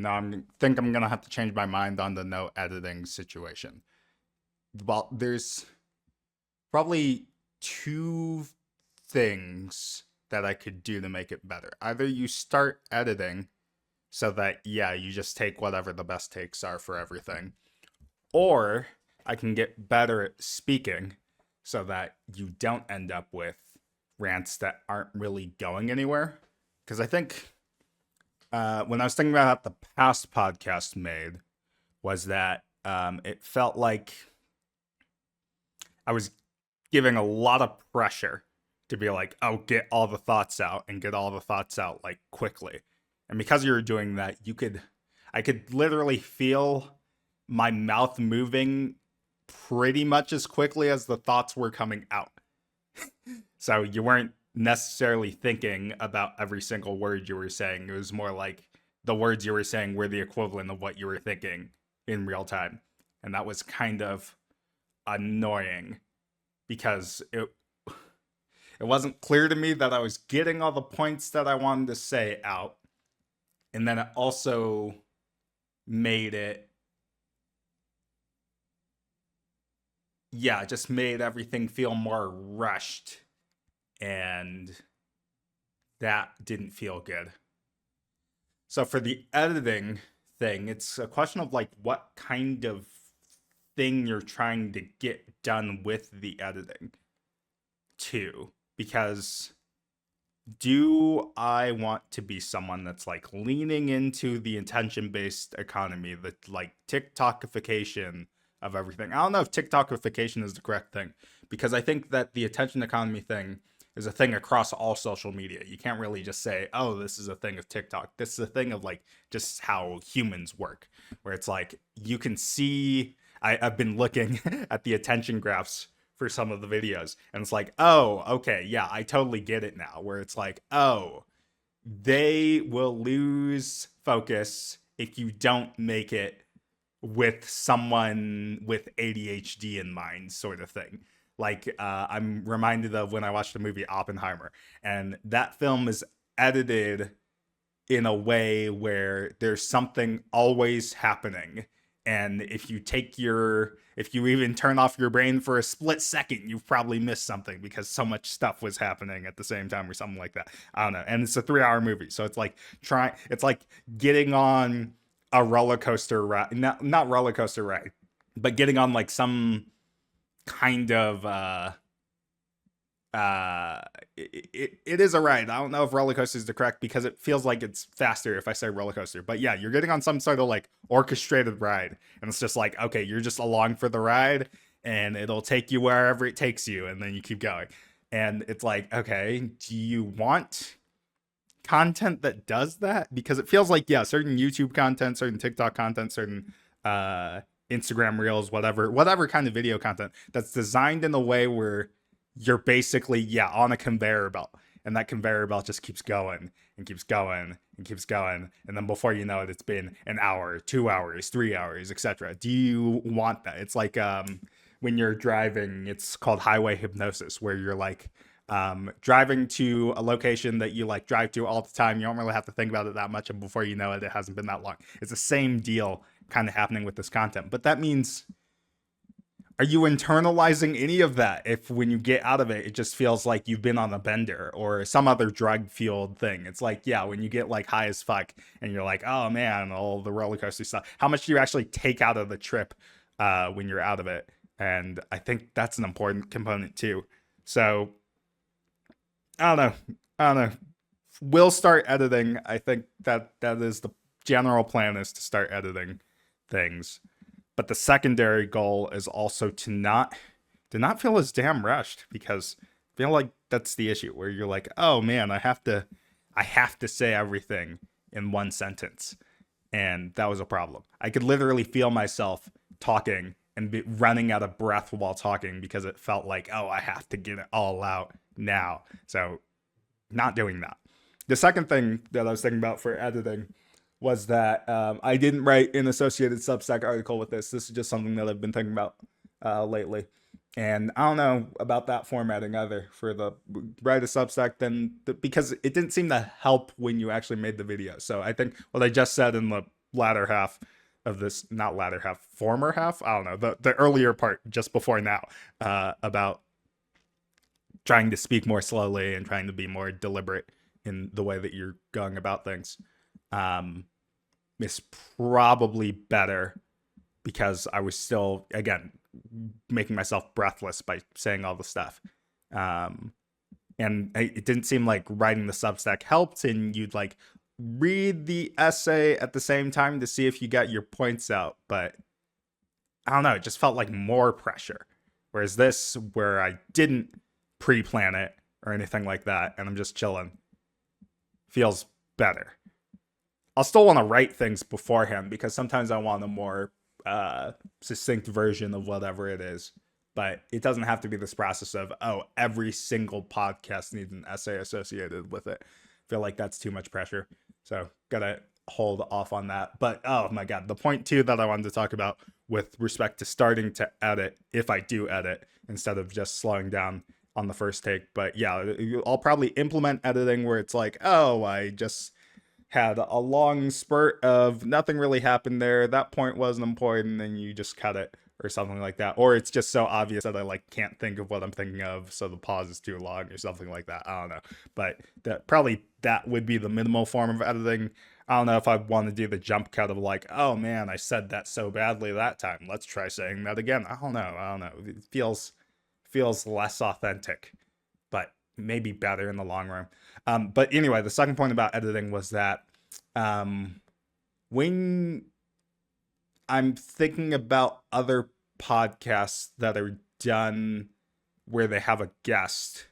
think I'm gonna have to change my mind on the no editing situation. Well, there's probably two things that I could do to make it better. Either you start editing so that, yeah, you just take whatever the best takes are for everything, or I can get better at speaking so that you don't end up with rants that aren't really going anywhere. Because I think when I was thinking about the past podcast made, was that it felt like I was giving a lot of pressure to be like, oh, get all the thoughts out and get all the thoughts out like quickly. And because you were doing that, I could literally feel my mouth moving pretty much as quickly as the thoughts were coming out. So you weren't necessarily thinking about every single word you were saying. It was more like the words you were saying were the equivalent of what you were thinking in real time. And that was kind of annoying because it wasn't clear to me that I was getting all the points that I wanted to say out. And then it also made it, yeah, it just made everything feel more rushed. And that didn't feel good. So for the editing thing, it's a question of like what kind of thing you're trying to get done with the editing too. Because do I want to be someone that's like leaning into the attention based economy, the like TikTokification of everything? I don't know if TikTokification is the correct thing, because I think that the attention economy thing is a thing across all social media. You can't really just say, oh, this is a thing of TikTok. This is a thing of like just how humans work, where it's like you can see. I've been looking at the attention graphs for some of the videos, and it's like, oh, okay, yeah, I totally get it now. Where it's like, oh, they will lose focus if you don't make it with someone with ADHD in mind, sort of thing. Like, I'm reminded of when I watched the movie Oppenheimer, and that film is edited in a way where there's something always happening. And if you even turn off your brain for a split second, you've probably missed something because so much stuff was happening at the same time or something like that. I don't know. And it's a 3 hour movie. So it's like getting on a roller coaster ride, not roller coaster ride, but getting on like some kind of it is a ride. I don't know if roller coaster is the correct, because it feels like it's faster if I say roller coaster. But yeah, you're getting on some sort of like orchestrated ride, and it's just like, okay, you're just along for the ride, and it'll take you wherever it takes you, and then you keep going. And it's like, okay, do you want content that does that? Because it feels like, yeah, certain YouTube content, certain TikTok content, certain Instagram reels, whatever kind of video content that's designed in a way where you're basically, yeah, on a conveyor belt, and that conveyor belt just keeps going and keeps going and keeps going, and then before you know it, it's been an hour, 2 hours, 3 hours, etc. Do you want that? It's like when you're driving, it's called highway hypnosis, where you're like driving to a location that you like drive to all the time. You don't really have to think about it that much, and before you know it, it hasn't been that long. It's the same deal kind of happening with this content. But that means, are you internalizing any of that if when you get out of it, it just feels like you've been on a bender or some other drug fueled thing? It's like, yeah, when you get like high as fuck and you're like, oh man, all the roller coaster stuff, how much do you actually take out of the trip when you're out of it? And I think that's an important component too. So I don't know. I don't know. We'll start editing. I think that is the general plan, is to start editing things. But the secondary goal is also to not feel as damn rushed, because I feel like that's the issue, where you're like, oh man, I have to say everything in one sentence. And that was a problem. I could literally feel myself talking and be running out of breath while talking, because it felt like, oh, I have to get it all out now. So not doing that. The second thing that I was thinking about for editing was that I didn't write an associated Substack article with this. This is just something that I've been thinking about lately. And I don't know about that formatting either, for the write a Substack, because it didn't seem to help when you actually made the video. So I think what I just said in the latter half of this, not latter half, former half, I don't know, the earlier part just before now, about trying to speak more slowly and trying to be more deliberate in the way that you're going about things, um, is probably better because I was still, again, making myself breathless by saying all the stuff. Um, and it didn't seem like writing the Substack helped, and you'd like read the essay at the same time to see if you got your points out. But I don't know, it just felt like more pressure. Whereas this, where I didn't pre-plan it or anything like that, and I'm just chilling, feels better. I'll still want to write things beforehand because sometimes I want a more succinct version of whatever it is. But it doesn't have to be this process of, oh, every single podcast needs an essay associated with it. I feel like that's too much pressure. So gotta hold off on that. But oh my God, the point too that I wanted to talk about with respect to starting to edit, if I do edit, instead of just slowing down on the first take. But yeah, I'll probably implement editing where it's like, oh, I just had a long spurt of nothing really happened there. That point wasn't important, and you just cut it or something like that. Or it's just so obvious that I like can't think of what I'm thinking of, so the pause is too long or something like that. I don't know. But that would be the minimal form of editing. I don't know if I want to do the jump cut of like, oh man, I said that so badly that time. Let's try saying that again. I don't know. It feels less authentic, but maybe better in the long run. But anyway, the second point about editing was that when I'm thinking about other podcasts that are done where they have a guest,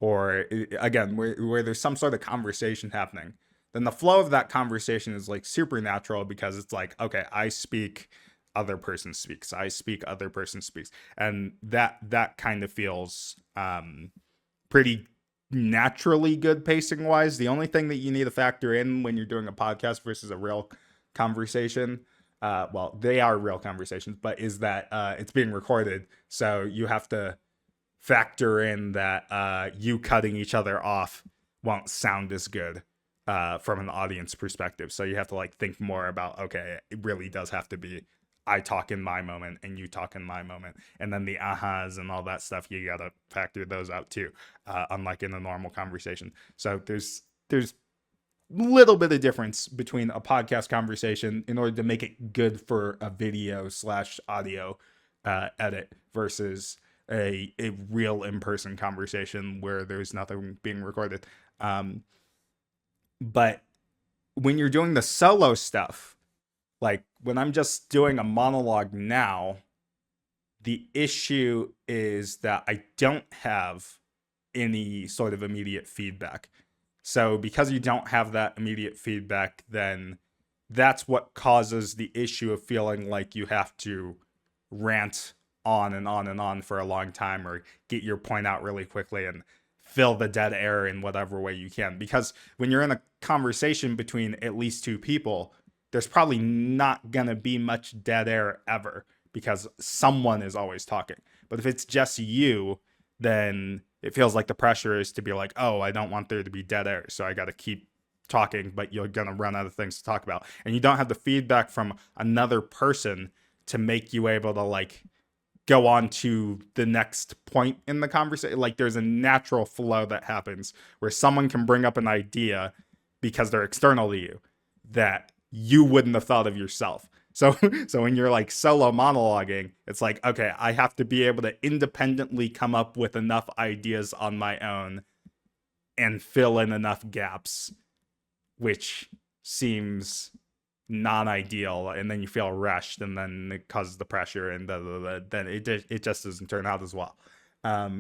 or again, where there's some sort of conversation happening, then the flow of that conversation is like supernatural because it's like, okay, I speak, other person speaks, I speak, other person speaks. And that kind of feels pretty naturally good pacing wise. The only thing that you need to factor in when you're doing a podcast versus a real conversation, well, they are real conversations, but is that it's being recorded. So you have to factor in that you cutting each other off won't sound as good from an audience perspective. So you have to like think more about, okay, it really does have to be I talk in my moment and you talk in my moment. And then the ahas and all that stuff, you got to factor those out too, unlike in a normal conversation. So there's little bit of difference between a podcast conversation in order to make it good for a video / audio edit versus a real in-person conversation where there's nothing being recorded. But when you're doing the solo stuff, like when I'm just doing a monologue now, the issue is that I don't have any sort of immediate feedback. So because you don't have that immediate feedback, then that's what causes the issue of feeling like you have to rant on and on and on for a long time or get your point out really quickly and fill the dead air in whatever way you can. Because when you're in a conversation between at least two people, there's probably not going to be much dead air ever because someone is always talking. But if it's just you, then it feels like the pressure is to be like, oh, I don't want there to be dead air, so I got to keep talking, but you're going to run out of things to talk about. And you don't have the feedback from another person to make you able to like go on to the next point in the conversation. Like there's a natural flow that happens where someone can bring up an idea because they're external to you that you wouldn't have thought of yourself. So when you're like solo monologuing, it's like, okay, I have to be able to independently come up with enough ideas on my own and fill in enough gaps, which seems non-ideal. And then you feel rushed, and then it causes the pressure, and then it just doesn't turn out as well.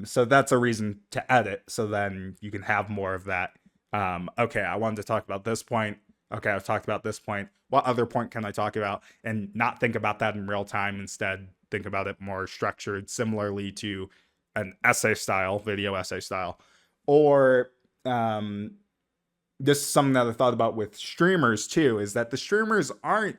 So that's a reason to edit. So then you can have more of that. Okay, I wanted to talk about this point. Okay, I've talked about this point. What other point can I talk about? And not think about that in real time. Instead, think about it more structured, similarly to an essay style, video essay style. Or this is something that I thought about with streamers too, is that the streamers aren't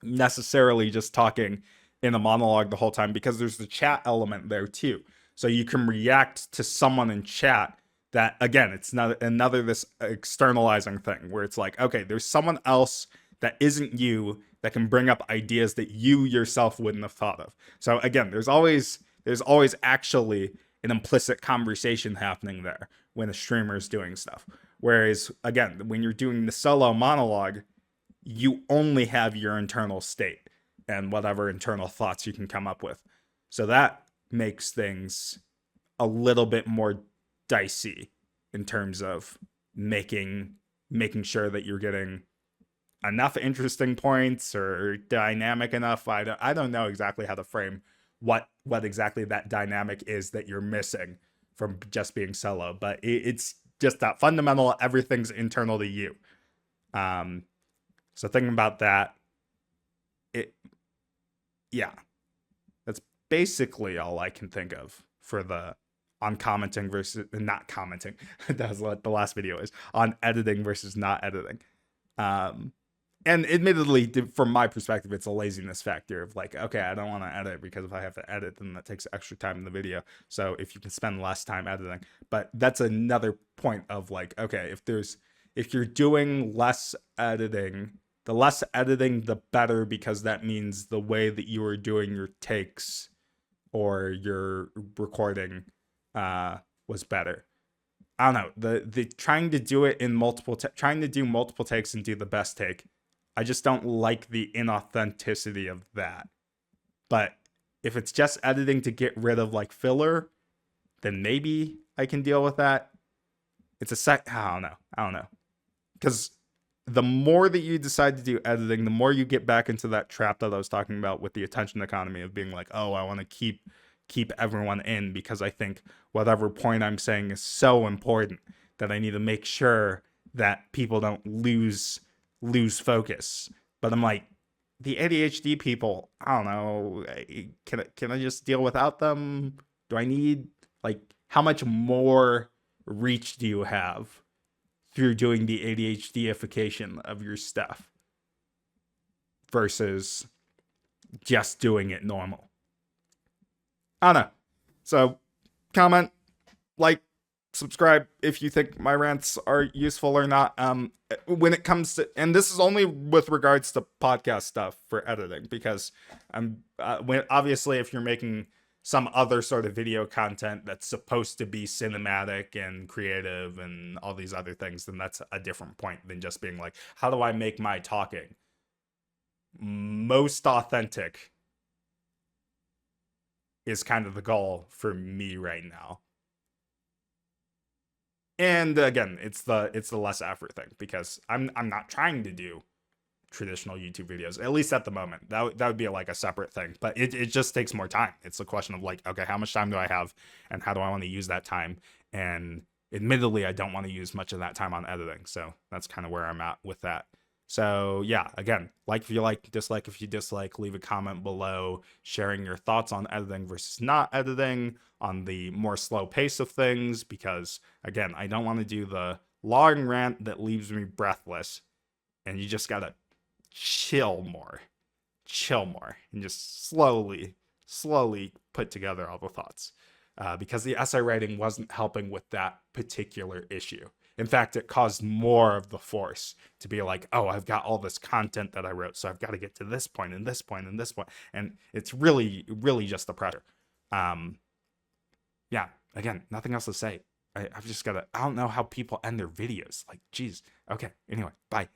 necessarily just talking in a monologue the whole time, because there's the chat element there too. So you can react to someone in chat. That, again, it's not another this externalizing thing where it's like, okay, there's someone else that isn't you that can bring up ideas that you yourself wouldn't have thought of. So again, there's always actually an implicit conversation happening there when a streamer is doing stuff. Whereas again, when you're doing the solo monologue, you only have your internal state and whatever internal thoughts you can come up with. So that makes things a little bit more dicey in terms of making sure that you're getting enough interesting points or dynamic enough. I don't know exactly how to frame what exactly that dynamic is that you're missing from just being solo, but it's just that fundamental everything's internal to you. So thinking about that, that's basically all I can think of for the on commenting versus not commenting. That's what the last video is, on editing versus not editing. And admittedly, from my perspective, it's a laziness factor of like, okay, I don't want to edit because if I have to edit, then that takes extra time in the video. So if you can spend less time editing, but that's another point of like, okay, if you're doing less editing, the less editing, the better, because that means the way that you are doing your takes or your recording was better. I don't know, the trying to do it in trying to do multiple takes and do the best take, I just don't like the inauthenticity of that. But if it's just editing to get rid of like filler, then maybe I can deal with that. It's I don't know. Because the more that you decide to do editing, the more you get back into that trap that I was talking about with the attention economy of being like, oh, I want to keep everyone in because I think whatever point I'm saying is so important that I need to make sure that people don't lose focus. But I'm like, the ADHD people, I don't know, can I just deal without them? Do I need, like, how much more reach do you have through doing the ADHD-ification of your stuff versus just doing it normal? I don't know. So comment, like, subscribe if you think my rants are useful or not. When it comes to, and this is only with regards to podcast stuff for editing, because when obviously if you're making some other sort of video content that's supposed to be cinematic and creative and all these other things, then that's a different point than just being like, how do I make my talking most authentic is kind of the goal for me right now. And again, it's the less effort thing, because I'm not trying to do traditional YouTube videos, at least at the moment. That would be like a separate thing, but it just takes more time. It's a question of like, okay, how much time do I have and how do I want to use that time? And admittedly, I don't want to use much of that time on editing. So that's kind of where I'm at with that. So yeah, again, like if you like, dislike if you dislike, leave a comment below sharing your thoughts on editing versus not editing, on the more slow pace of things, because again, I don't want to do the long rant that leaves me breathless, and you just gotta chill more, and just slowly put together all the thoughts, because the essay writing wasn't helping with that particular issue. In fact, it caused more of the force to be like, oh, I've got all this content that I wrote, so I've got to get to this point and this point and this point. And it's really just the pressure. Yeah, again, nothing else to say. I've just got to, I don't know how people end their videos. Like, geez. Okay, anyway, bye.